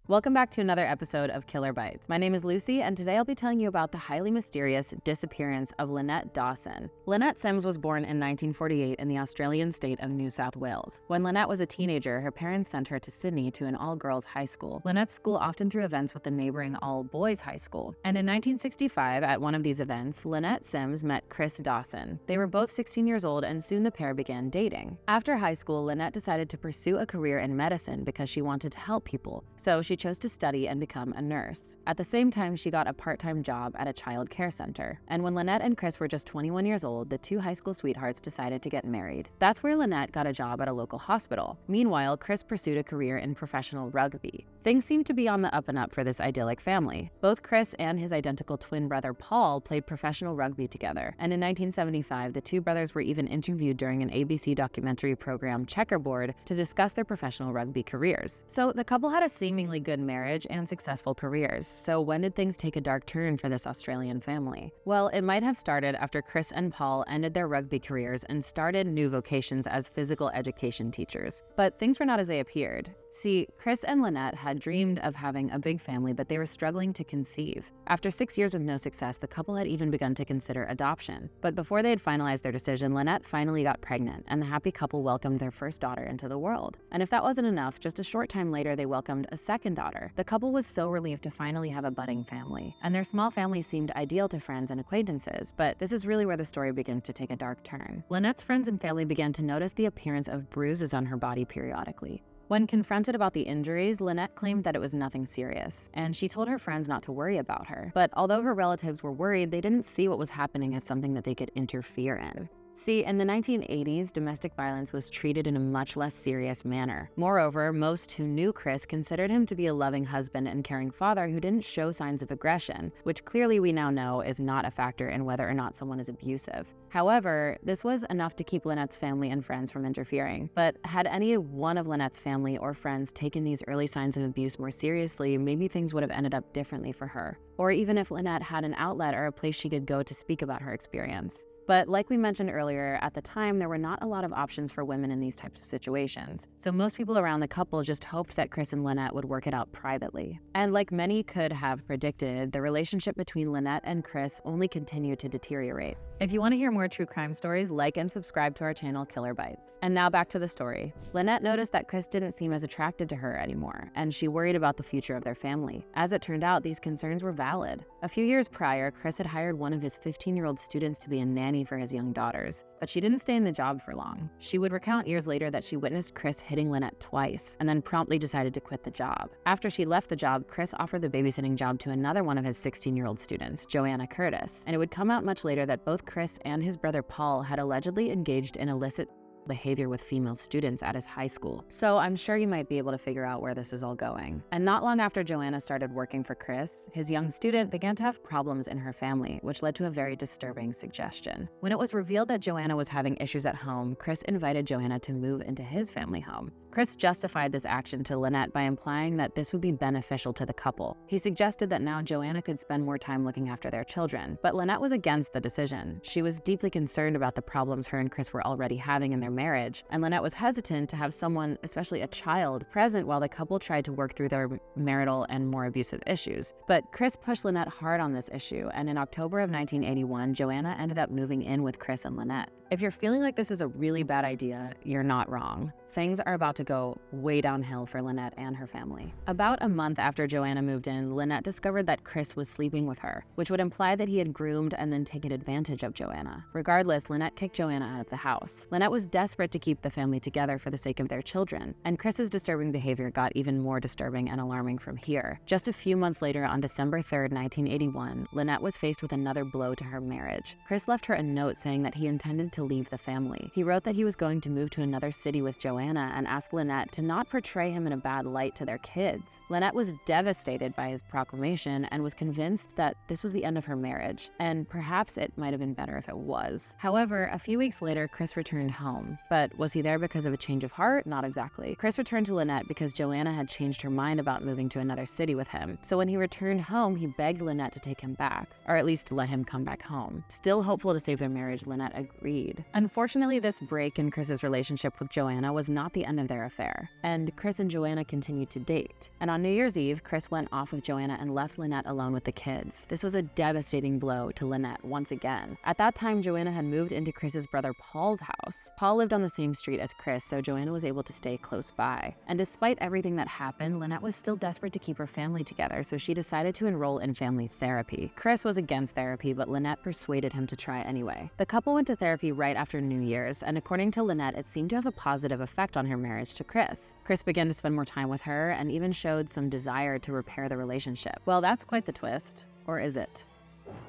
Welcome back to another episode of Killer Bites. My name is Lucy, and today I'll be telling you about the highly mysterious disappearance of Lynette Dawson. Lynette Simms was born in 1948 in the Australian state of New South Wales. When Lynette was a teenager, her parents sent her to Sydney to an all-girls high school. Lynette's school often threw events with the neighboring all-boys high school. And in 1965, at one of these events, Lynette Simms met Chris Dawson. They were both 16 years old, and soon the pair began dating. After high school, Lynette decided to pursue a career in medicine because she wanted to help people. So she chose to study and become a nurse. At the same time, she got a part-time job at a child care center. And when Lynette and Chris were just 21 years old, the two high school sweethearts decided to get married. That's where Lynette got a job at a local hospital. Meanwhile, Chris pursued a career in professional rugby. Things seemed to be on the up and up for this idyllic family. Both Chris and his identical twin brother Paul played professional rugby together. And in 1975, the two brothers were even interviewed during an ABC documentary program, Checkerboard, to discuss their professional rugby careers. So the couple had a seemingly good marriage and successful careers. So when did things take a dark turn for this Australian family? Well, it might have started after Chris and Paul ended their rugby careers and started new vocations as physical education teachers. But things were not as they appeared. See, Chris and Lynette had dreamed of having a big family, but they were struggling to conceive. After 6 years with no success, the couple had even begun to consider adoption. But before they had finalized their decision, Lynette finally got pregnant, and the happy couple welcomed their first daughter into the world. And if that wasn't enough, just a short time later, they welcomed a second daughter. The couple was so relieved to finally have a budding family, and their small family seemed ideal to friends and acquaintances. But this is really where the story begins to take a dark turn. Lynette's friends and family began to notice the appearance of bruises on her body periodically. When confronted about the injuries, Lynette claimed that it was nothing serious, and she told her friends not to worry about her. But although her relatives were worried, they didn't see what was happening as something that they could interfere in. See, in the 1980s, domestic violence was treated in a much less serious manner. Moreover, most who knew Chris considered him to be a loving husband and caring father who didn't show signs of aggression, which clearly we now know is not a factor in whether or not someone is abusive. However, this was enough to keep Lynette's family and friends from interfering. But had any one of Lynette's family or friends taken these early signs of abuse more seriously, maybe things would have ended up differently for her. Or even if Lynette had an outlet or a place she could go to speak about her experience. But like we mentioned earlier, at the time, there were not a lot of options for women in these types of situations. So most people around the couple just hoped that Chris and Lynette would work it out privately. And like many could have predicted, the relationship between Lynette and Chris only continued to deteriorate. If you want to hear more true crime stories, like and subscribe to our channel, Killer Bites. And now back to the story. Lynette noticed that Chris didn't seem as attracted to her anymore, and she worried about the future of their family. As it turned out, these concerns were valid. A few years prior, Chris had hired one of his 15-year-old students to be a nanny for his young daughters, but she didn't stay in the job for long. She would recount years later that she witnessed Chris hitting Lynette twice, and then promptly decided to quit the job. After she left the job, Chris offered the babysitting job to another one of his 16-year-old students, Joanna Curtis, and it would come out much later that both Chris and his brother Paul had allegedly engaged in illicit behavior with female students at his high school. So I'm sure you might be able to figure out where this is all going. And not long after Joanna started working for Chris, his young student began to have problems in her family, which led to a very disturbing suggestion. When it was revealed that Joanna was having issues at home, Chris invited Joanna to move into his family home. Chris justified this action to Lynette by implying that this would be beneficial to the couple. He suggested that now Joanna could spend more time looking after their children, but Lynette was against the decision. She was deeply concerned about the problems her and Chris were already having in their marriage, and Lynette was hesitant to have someone, especially a child, present while the couple tried to work through their marital and more abusive issues. But Chris pushed Lynette hard on this issue, and in October of 1981, Joanna ended up moving in with Chris and Lynette. If you're feeling like this is a really bad idea, you're not wrong. Things are about to go way downhill for Lynette and her family. About a month after Joanna moved in, Lynette discovered that Chris was sleeping with her, which would imply that he had groomed and then taken advantage of Joanna. Regardless, Lynette kicked Joanna out of the house. Lynette was desperate to keep the family together for the sake of their children, and Chris's disturbing behavior got even more disturbing and alarming from here. Just a few months later, on December 3rd, 1981, Lynette was faced with another blow to her marriage. Chris left her a note saying that he intended to leave the family. He wrote that he was going to move to another city with Joanna and asked Lynette to not portray him in a bad light to their kids. Lynette was devastated by his proclamation and was convinced that this was the end of her marriage, and perhaps it might have been better if it was. However, a few weeks later, Chris returned home. But was he there because of a change of heart? Not exactly. Chris returned to Lynette because Joanna had changed her mind about moving to another city with him. So when he returned home, he begged Lynette to take him back, or at least to let him come back home. Still hopeful to save their marriage, Lynette agreed. remarried. Unfortunately, this break in Chris's relationship with Joanna was not the end of their affair, and Chris and Joanna continued to date. And on New Year's Eve, Chris went off with Joanna and left Lynette alone with the kids. This was a devastating blow to Lynette once again. At that time, Joanna had moved into Chris's brother Paul's house. Paul lived on the same street as Chris, so Joanna was able to stay close by. And despite everything that happened, Lynette was still desperate to keep her family together, so she decided to enroll in family therapy. Chris was against therapy, but Lynette persuaded him to try anyway. The couple went to therapy right after New Year's, and according to Lynette, it seemed to have a positive effect on her marriage to Chris. Chris began to spend more time with her and even showed some desire to repair the relationship. Well, that's quite the twist. Or is it?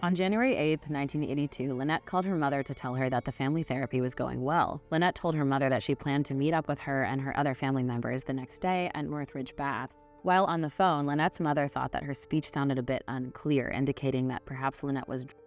On January 8, 1982, Lynette called her mother to tell her that the family therapy was going well. Lynette told her mother that she planned to meet up with her and her other family members the next day at Northridge Baths. While on the phone, Lynette's mother thought that her speech sounded a bit unclear, indicating that perhaps Lynette was drunk.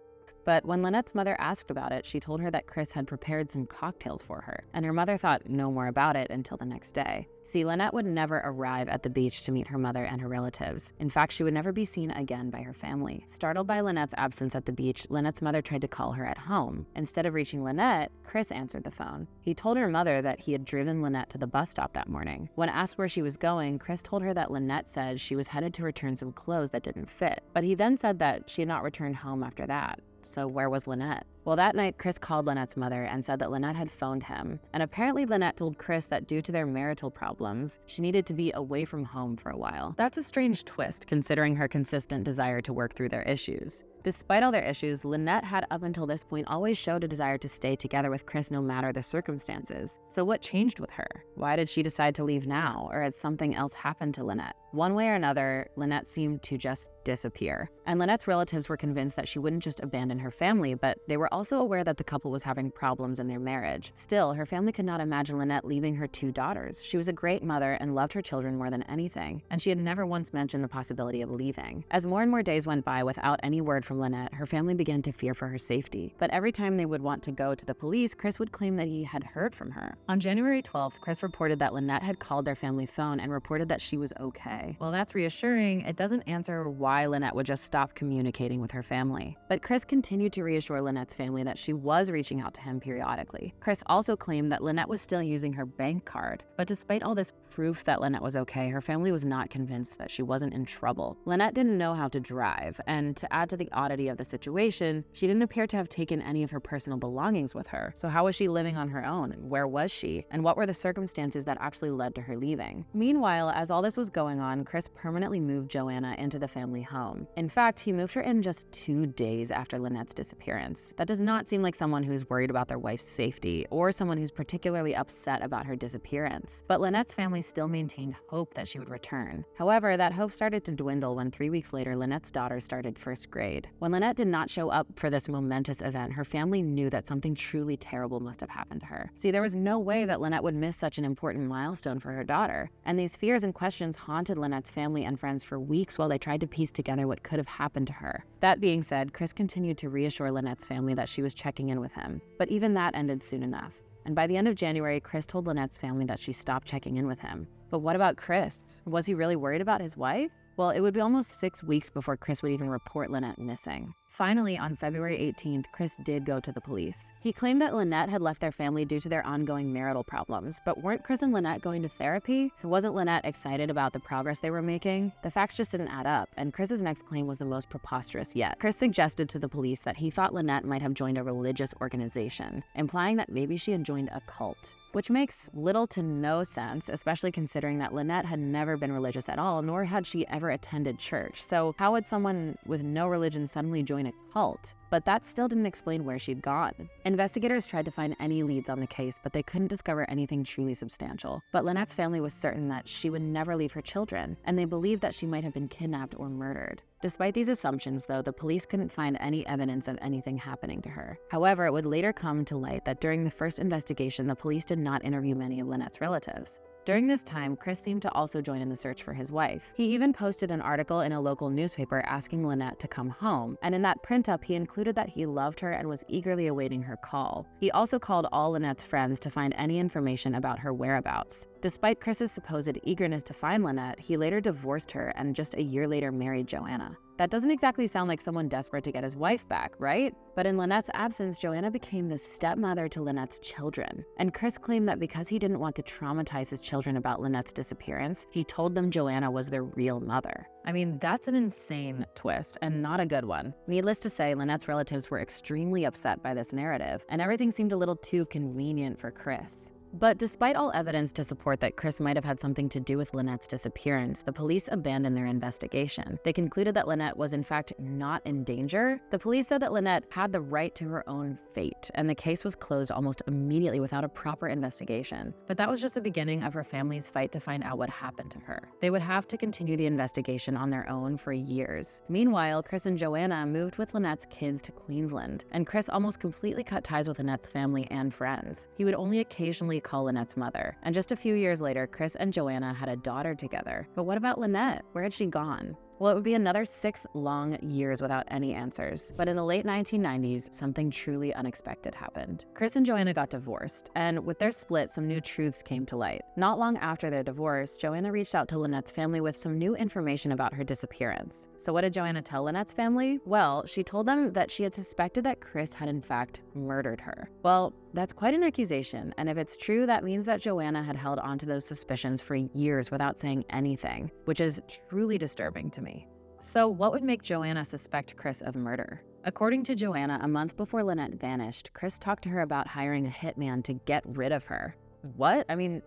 But when Lynette's mother asked about it, she told her that Chris had prepared some cocktails for her, and her mother thought no more about it until the next day. See, Lynette would never arrive at the beach to meet her mother and her relatives. In fact, she would never be seen again by her family. Startled by Lynette's absence at the beach, Lynette's mother tried to call her at home. Instead of reaching Lynette, Chris answered the phone. He told her mother that he had driven Lynette to the bus stop that morning. When asked where she was going, Chris told her that Lynette said she was headed to return some clothes that didn't fit. But he then said that she had not returned home after that. So where was Lynette? Well, that night, Chris called Lynette's mother and said that Lynette had phoned him. And apparently Lynette told Chris that due to their marital problems, she needed to be away from home for a while. That's a strange twist, considering her consistent desire to work through their issues. Despite all their issues, Lynette had up until this point always showed a desire to stay together with Chris no matter the circumstances. So what changed with her? Why did she decide to leave now? Or had something else happened to Lynette? One way or another, Lynette seemed to just disappear. And Lynette's relatives were convinced that she wouldn't just abandon her family, but they were also aware that the couple was having problems in their marriage. Still, her family could not imagine Lynette leaving her 2 daughters. She was a great mother and loved her children more than anything, and she had never once mentioned the possibility of leaving. As more and more days went by without any word from Lynette, her family began to fear for her safety. But every time they would want to go to the police, Chris would claim that he had heard from her. On January 12th, Chris reported that Lynette had called their family phone and reported that she was okay. While that's reassuring, it doesn't answer why Lynette would just stop communicating with her family. But Chris continued to reassure Lynette's family that she was reaching out to him periodically. Chris also claimed that Lynette was still using her bank card. But despite all this proof that Lynette was okay, her family was not convinced that she wasn't in trouble. Lynette didn't know how to drive, and to add to the oddity of the situation, she didn't appear to have taken any of her personal belongings with her. So how was she living on her own? Where was she? And what were the circumstances that actually led to her leaving? Meanwhile, as all this was going on, Chris permanently moved Joanna into the family home. In fact, he moved her in just 2 days after Lynette's disappearance. That does not seem like someone who's worried about their wife's safety or someone who's particularly upset about her disappearance. But Lynette's family still maintained hope that she would return. However, that hope started to dwindle when 3 weeks later, Lynette's daughter started first grade. When Lynette did not show up for this momentous event, her family knew that something truly terrible must have happened to her. See, there was no way that Lynette would miss such an important milestone for her daughter. And these fears and questions haunted Lynette's family and friends for weeks while they tried to piece together what could have happened to her. That being said, Chris continued to reassure Lynette's family that she was checking in with him. But even that ended soon enough. And by the end of January, Chris told Lynette's family that she stopped checking in with him. But what about Chris? Was he really worried about his wife? Well, it would be almost 6 weeks before Chris would even report Lynette missing. Finally, on February 18th, Chris did go to the police. He claimed that Lynette had left their family due to their ongoing marital problems, but weren't Chris and Lynette going to therapy? Wasn't Lynette excited about the progress they were making? The facts just didn't add up, and Chris's next claim was the most preposterous yet. Chris suggested to the police that he thought Lynette might have joined a religious organization, implying that maybe she had joined a cult. Which makes little to no sense, especially considering that Lynette had never been religious at all, nor had she ever attended church. So how would someone with no religion suddenly join a cult? But that still didn't explain where she'd gone. Investigators tried to find any leads on the case, but they couldn't discover anything truly substantial. But Lynette's family was certain that she would never leave her children, and they believed that she might have been kidnapped or murdered. Despite these assumptions, though, the police couldn't find any evidence of anything happening to her. However, it would later come to light that during the first investigation, the police did not interview many of Lynette's relatives. During this time, Chris seemed to also join in the search for his wife. He even posted an article in a local newspaper asking Lynette to come home, and in that print-up, he included that he loved her and was eagerly awaiting her call. He also called all Lynette's friends to find any information about her whereabouts. Despite Chris's supposed eagerness to find Lynette, he later divorced her and just a year later married Joanna. That doesn't exactly sound like someone desperate to get his wife back, right? But in Lynette's absence, Joanna became the stepmother to Lynette's children. And Chris claimed that because he didn't want to traumatize his children about Lynette's disappearance, he told them Joanna was their real mother. I mean, that's an insane twist and not a good one. Needless to say, Lynette's relatives were extremely upset by this narrative, and everything seemed a little too convenient for Chris. But despite all evidence to support that Chris might have had something to do with Lynette's disappearance, the police abandoned their investigation. They concluded that Lynette was in fact not in danger. The police said that Lynette had the right to her own fate, and the case was closed almost immediately without a proper investigation. But that was just the beginning of her family's fight to find out what happened to her. They would have to continue the investigation on their own for years. Meanwhile, Chris and Joanna moved with Lynette's kids to Queensland, and Chris almost completely cut ties with Lynette's family and friends. He would only occasionally call Lynette's mother. And just a few years later, Chris and Joanna had a daughter together. But what about Lynette? Where had she gone? Well, it would be another 6 long years without any answers. But in the late 1990s, something truly unexpected happened. Chris and Joanna got divorced, and with their split, some new truths came to light. Not long after their divorce, Joanna reached out to Lynette's family with some new information about her disappearance. So what did Joanna tell Lynette's family? Well, she told them that she had suspected that Chris had in fact murdered her. Well, that's quite an accusation, and if it's true, that means that Joanna had held onto those suspicions for years without saying anything, which is truly disturbing to me. So what would make Joanna suspect Chris of murder? According to Joanna, a month before Lynette vanished, Chris talked to her about hiring a hitman to get rid of her. What? I mean,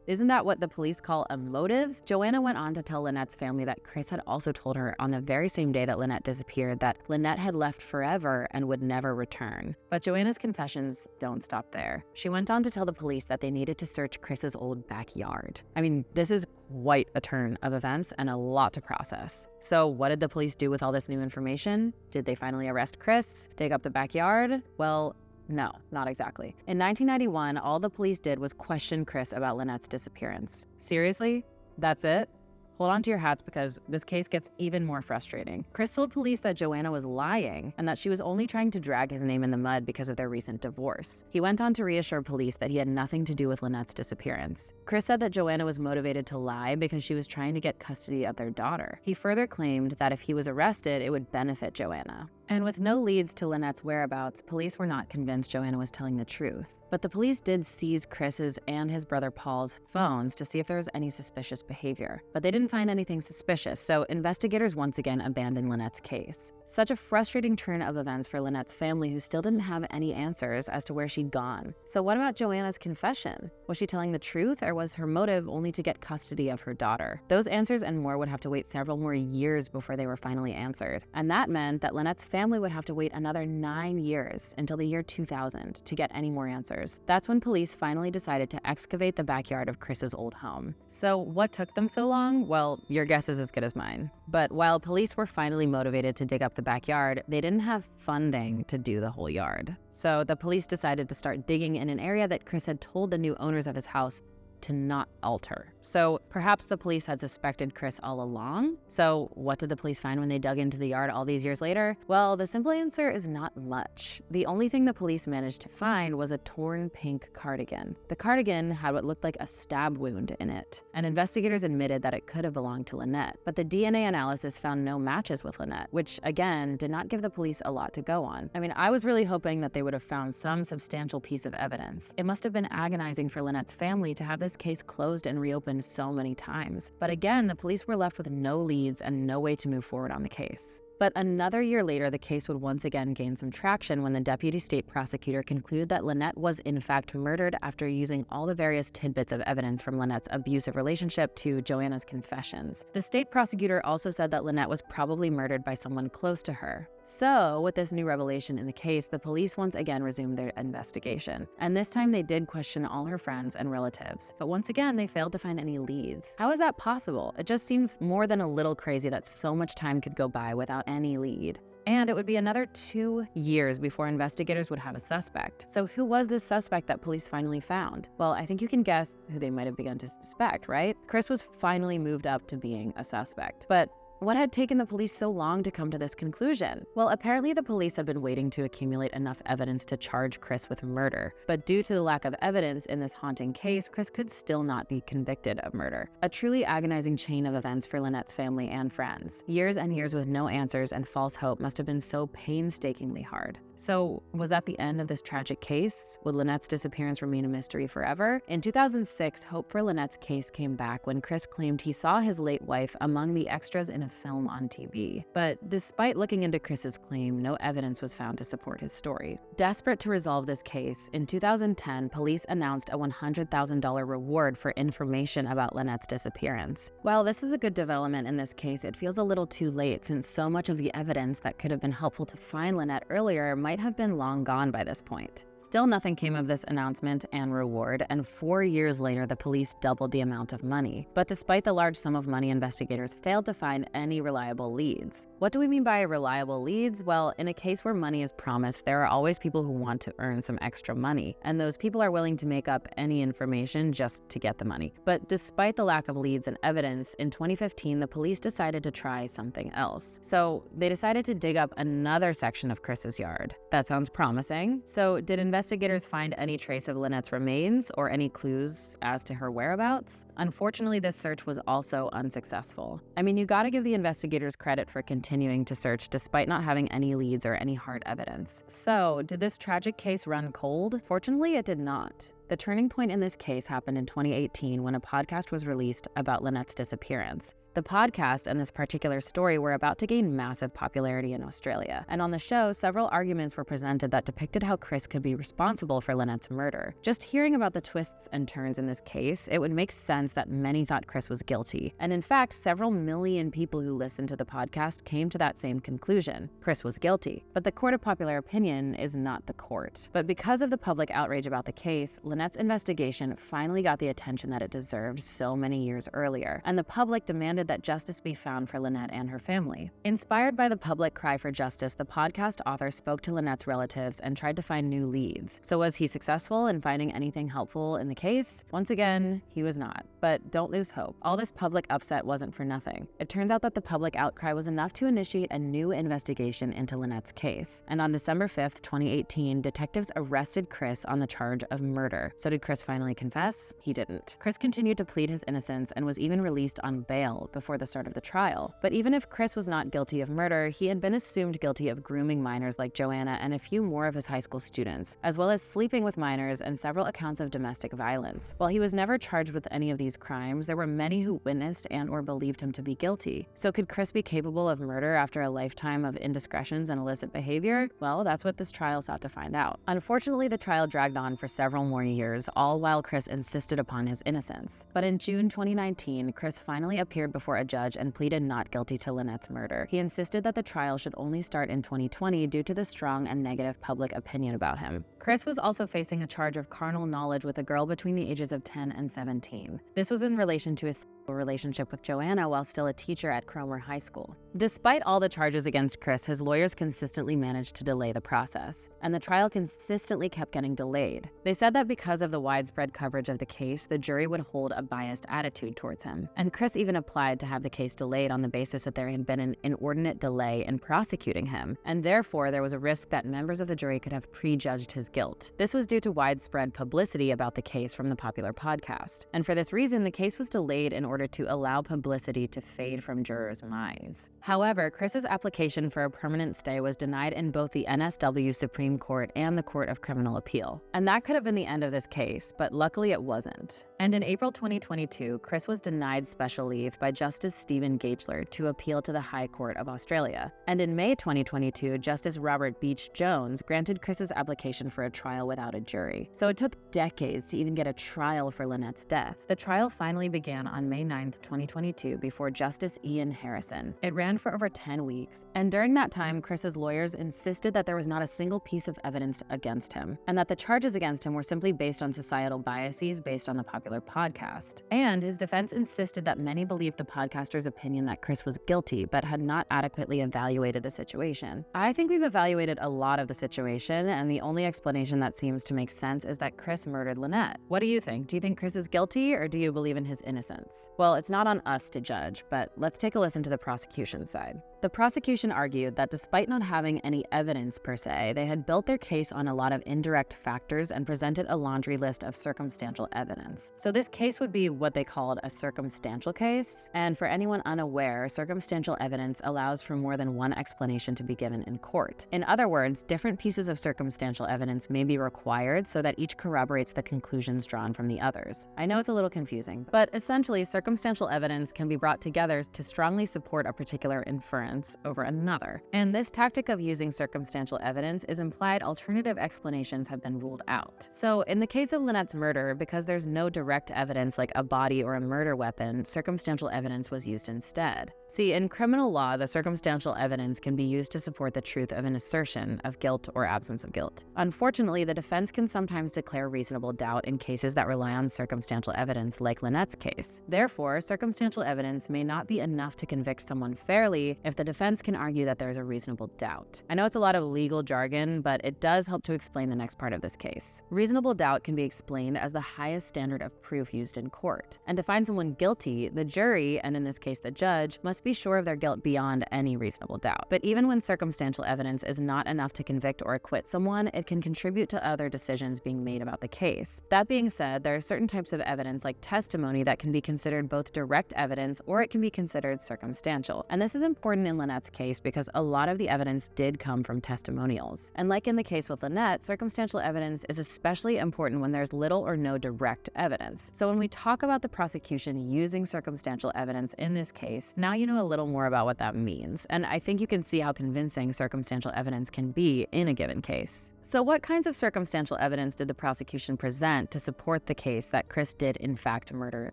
isn't that what the police call a motive? Joanna went on to tell Lynette's family that Chris had also told her on the very same day that Lynette disappeared that Lynette had left forever and would never return. But Joanna's confessions don't stop there. She went on to tell the police that they needed to search Chris's old backyard. I mean, this is quite a turn of events and a lot to process. So what did the police do with all this new information? Did they finally arrest Chris? Dig up the backyard? Well, no, not exactly. In 1991, all the police did was question Chris about Lynette's disappearance. Seriously? That's it? Hold on to your hats because this case gets even more frustrating. Chris told police that Joanna was lying and that she was only trying to drag his name in the mud because of their recent divorce. He went on to reassure police that he had nothing to do with Lynette's disappearance. Chris said that Joanna was motivated to lie because she was trying to get custody of their daughter. He further claimed that if he was arrested, it would benefit Joanna. And with no leads to Lynette's whereabouts, police were not convinced Joanna was telling the truth. But the police did seize Chris's and his brother Paul's phones to see if there was any suspicious behavior. But they didn't find anything suspicious, so investigators once again abandoned Lynette's case. Such a frustrating turn of events for Lynette's family, who still didn't have any answers as to where she'd gone. So what about Joanna's confession? Was she telling the truth, or was her motive only to get custody of her daughter? Those answers and more would have to wait several more years before they were finally answered. And that meant that Lynette's family would have to wait another 9 years until the year 2000 to get any more answers. That's when police finally decided to excavate the backyard of Chris's old home. So what took them so long? Well, your guess is as good as mine. But while police were finally motivated to dig up the backyard, they didn't have funding to do the whole yard. So the police decided to start digging in an area that Chris had told the new owners of his house to not alter. So perhaps the police had suspected Chris all along. So what did the police find when they dug into the yard all these years later? Well, the simple answer is not much. The only thing the police managed to find was a torn pink cardigan. The cardigan had what looked like a stab wound in it, and investigators admitted that it could have belonged to Lynette. But the DNA analysis found no matches with Lynette, which again did not give the police a lot to go on. I mean, I was really hoping that they would have found some substantial piece of evidence. It must have been agonizing for Lynette's family to have this case closed and reopened so many times. But again, the police were left with no leads and no way to move forward on the case. But another year later, the case would once again gain some traction when the deputy state prosecutor concluded that Lynette was in fact murdered after using all the various tidbits of evidence from Lynette's abusive relationship to Joanna's confessions. The state prosecutor also said that Lynette was probably murdered by someone close to her. So, with this new revelation in the case, the police once again resumed their investigation. And this time they did question all her friends and relatives. But once again, they failed to find any leads. How is that possible? It just seems more than a little crazy that so much time could go by without any lead. And it would be another 2 years before investigators would have a suspect. So who was this suspect that police finally found? Well, I think you can guess who they might have begun to suspect, right? Chris was finally moved up to being a suspect. But What had taken the police so long to come to this conclusion? Well, apparently the police had been waiting to accumulate enough evidence to charge Chris with murder. But due to the lack of evidence in this haunting case, Chris could still not be convicted of murder. A truly agonizing chain of events for Lynette's family and friends. Years and years with no answers and false hope must have been so painstakingly hard. So, was that the end of this tragic case? Would Lynette's disappearance remain a mystery forever? In 2006, hope for Lynette's case came back when Chris claimed he saw his late wife among the extras in a film on TV. But despite looking into Chris's claim, no evidence was found to support his story. Desperate to resolve this case, in 2010, police announced a $100,000 reward for information about Lynette's disappearance. While this is a good development in this case, it feels a little too late since so much of the evidence that could have been helpful to find Lynette earlier might have been long gone by this point. Still nothing came of this announcement and reward, and 4 years later the police doubled the amount of money. But despite the large sum of money, investigators failed to find any reliable leads. What do we mean by reliable leads? Well, in a case where money is promised, there are always people who want to earn some extra money, and those people are willing to make up any information just to get the money. But despite the lack of leads and evidence, in 2015 the police decided to try something else. So they decided to dig up another section of Chris's yard. That sounds promising. So did investigators find any trace of Lynette's remains or any clues as to her whereabouts? Unfortunately, this search was also unsuccessful. I mean, you gotta give the investigators credit for continuing to search despite not having any leads or any hard evidence. So, did this tragic case run cold? Fortunately, it did not. The turning point in this case happened in 2018 when a podcast was released about Lynette's disappearance. The podcast and this particular story were about to gain massive popularity in Australia, and on the show, several arguments were presented that depicted how Chris could be responsible for Lynette's murder. Just hearing about the twists and turns in this case, it would make sense that many thought Chris was guilty, and in fact, several million people who listened to the podcast came to that same conclusion. Chris was guilty, but the court of popular opinion is not the court. But because of the public outrage about the case, Lynette's investigation finally got the attention that it deserved so many years earlier, and the public demanded that justice be found for Lynette and her family. Inspired by the public cry for justice, the podcast author spoke to Lynette's relatives and tried to find new leads. So was he successful in finding anything helpful in the case? Once again, he was not. But don't lose hope. All this public upset wasn't for nothing. It turns out that the public outcry was enough to initiate a new investigation into Lynette's case. And on December 5th, 2018, detectives arrested Chris on the charge of murder. So did Chris finally confess? He didn't. Chris continued to plead his innocence and was even released on bail before the start of the trial. But even if Chris was not guilty of murder, he had been assumed guilty of grooming minors like Joanna and a few more of his high school students, as well as sleeping with minors and several accounts of domestic violence. While he was never charged with any of these crimes, there were many who witnessed and or believed him to be guilty. So could Chris be capable of murder after a lifetime of indiscretions and illicit behavior? Well, that's what this trial sought to find out. Unfortunately, the trial dragged on for several more years, all while Chris insisted upon his innocence. But in June 2019, Chris finally appeared before a judge and pleaded not guilty to Lynette's murder. He insisted that the trial should only start in 2020 due to the strong and negative public opinion about him. Chris was also facing a charge of carnal knowledge with a girl between the ages of 10 and 17. This was in relation to his relationship with Joanna while still a teacher at Cromer High School. Despite all the charges against Chris, his lawyers consistently managed to delay the process, and the trial consistently kept getting delayed. They said that because of the widespread coverage of the case, the jury would hold a biased attitude towards him. And Chris even applied to have the case delayed on the basis that there had been an inordinate delay in prosecuting him, and therefore there was a risk that members of the jury could have prejudged his guilt. This was due to widespread publicity about the case from the popular podcast. And for this reason, the case was delayed in order to allow publicity to fade from jurors' minds. However, Chris's application for a permanent stay was denied in both the NSW Supreme Court and the Court of Criminal Appeal. And that could have been the end of this case, but luckily it wasn't. And in April 2022, Chris was denied special leave by Justice Stephen Gachler to appeal to the High Court of Australia. And in May 2022, Justice Robert Beach-Jones granted Chris's application for a trial without a jury. So it took decades to even get a trial for Lynette's death. The trial finally began on May 9th, 2022 before Justice Ian Harrison. It ran for over 10 weeks, and during that time, Chris's lawyers insisted that there was not a single piece of evidence against him, and that the charges against him were simply based on societal biases based on the popular podcast. And his defense insisted that many believed the podcaster's opinion that Chris was guilty, but had not adequately evaluated the situation. I think we've evaluated a lot of the situation, and the only explanation that seems to make sense is that Chris murdered Lynette. What do you think? Do you think Chris is guilty, or do you believe in his innocence? Well, it's not on us to judge, but let's take a listen to the prosecution side. The prosecution argued that despite not having any evidence per se, they had built their case on a lot of indirect factors and presented a laundry list of circumstantial evidence. So this case would be what they called a circumstantial case, and for anyone unaware, circumstantial evidence allows for more than one explanation to be given in court. In other words, different pieces of circumstantial evidence may be required so that each corroborates the conclusions drawn from the others. I know it's a little confusing, but essentially circumstantial evidence can be brought together to strongly support a particular inference over another. And this tactic of using circumstantial evidence is implied alternative explanations have been ruled out. So in the case of Lynette's murder, because there's no direct evidence like a body or a murder weapon, circumstantial evidence was used instead. See, in criminal law, the circumstantial evidence can be used to support the truth of an assertion of guilt or absence of guilt. Unfortunately, the defense can sometimes declare reasonable doubt in cases that rely on circumstantial evidence, like Lynette's case. Therefore, circumstantial evidence may not be enough to convict someone fairly if the defense can argue that there is a reasonable doubt. I know it's a lot of legal jargon, but it does help to explain the next part of this case. Reasonable doubt can be explained as the highest standard of proof used in court. And to find someone guilty, the jury, and in this case the judge, must be sure of their guilt beyond any reasonable doubt. But even when circumstantial evidence is not enough to convict or acquit someone, it can contribute to other decisions being made about the case. That being said, there are certain types of evidence like testimony that can be considered both direct evidence or it can be considered circumstantial. And this is important in Lynette's case because a lot of the evidence did come from testimonials. And like in the case with Lynette, circumstantial evidence is especially important when there's little or no direct evidence. So when we talk about the prosecution using circumstantial evidence in this case, now you know a little more about what that means. And I think you can see how convincing circumstantial evidence can be in a given case. So what kinds of circumstantial evidence did the prosecution present to support the case that Chris did in fact murder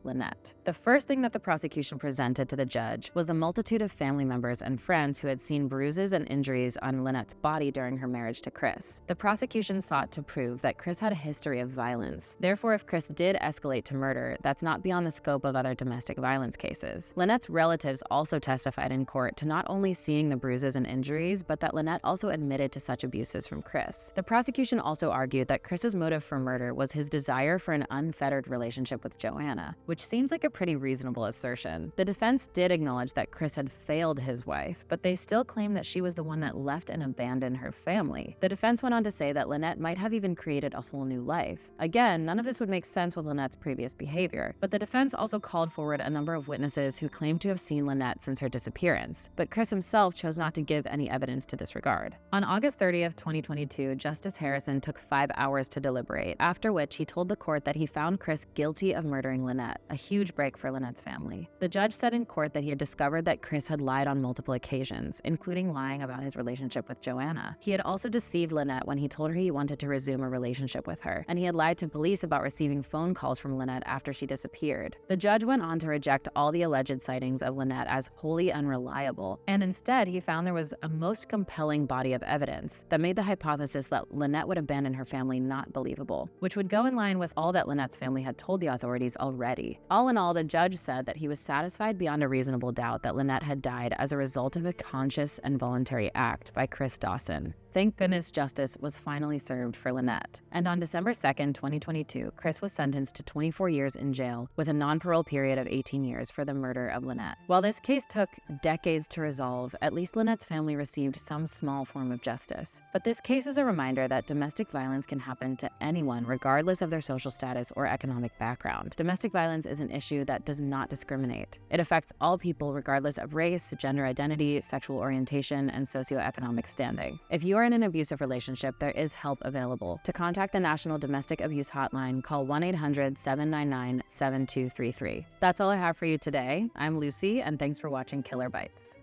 Lynette? The first thing that the prosecution presented to the judge was the multitude of family members and friends who had seen bruises and injuries on Lynette's body during her marriage to Chris. The prosecution sought to prove that Chris had a history of violence. Therefore, if Chris did escalate to murder, that's not beyond the scope of other domestic violence cases. Lynette's relatives also testified in court to not only seeing the bruises and injuries, but that Lynette also admitted to such abuses from Chris. The prosecution also argued that Chris's motive for murder was his desire for an unfettered relationship with Joanna, which seems like a pretty reasonable assertion. The defense did acknowledge that Chris had failed his wife, but they still claimed that she was the one that left and abandoned her family. The defense went on to say that Lynette might have even created a whole new life. Again, none of this would make sense with Lynette's previous behavior, but the defense also called forward a number of witnesses who claimed to have seen Lynette since her disappearance, but Chris himself chose not to give any evidence to this regard. On August 30th, 2022, Justice Harrison took 5 hours to deliberate, after which he told the court that he found Chris guilty of murdering Lynette, a huge break for Lynette's family. The judge said in court that he had discovered that Chris had lied on multiple occasions, including lying about his relationship with Joanna. He had also deceived Lynette when he told her he wanted to resume a relationship with her, and he had lied to police about receiving phone calls from Lynette after she disappeared. The judge went on to reject all the alleged sightings of Lynette as wholly unreliable, and instead he found there was a most compelling body of evidence that made the hypothesis that Lynette would abandon her family not believable, which would go in line with all that Lynette's family had told the authorities already. All in all, the judge said that he was satisfied beyond a reasonable doubt that Lynette had died as a result of a conscious and voluntary act by Chris Dawson. Thank goodness justice was finally served for Lynette. And on December 2nd, 2022, Chris was sentenced to 24 years in jail with a non-parole period of 18 years for the murder of Lynette. While this case took decades to resolve, at least Lynette's family received some small form of justice. But this case is a reminder that domestic violence can happen to anyone regardless of their social status or economic background. Domestic violence is an issue that does not discriminate. It affects all people regardless of race, gender identity, sexual orientation, and socioeconomic standing. If you are in an abusive relationship, there is help available. To contact the National Domestic Abuse Hotline, call 1-800-799-7233. That's all I have for you today. I'm Lucy, and thanks for watching Killer Bites.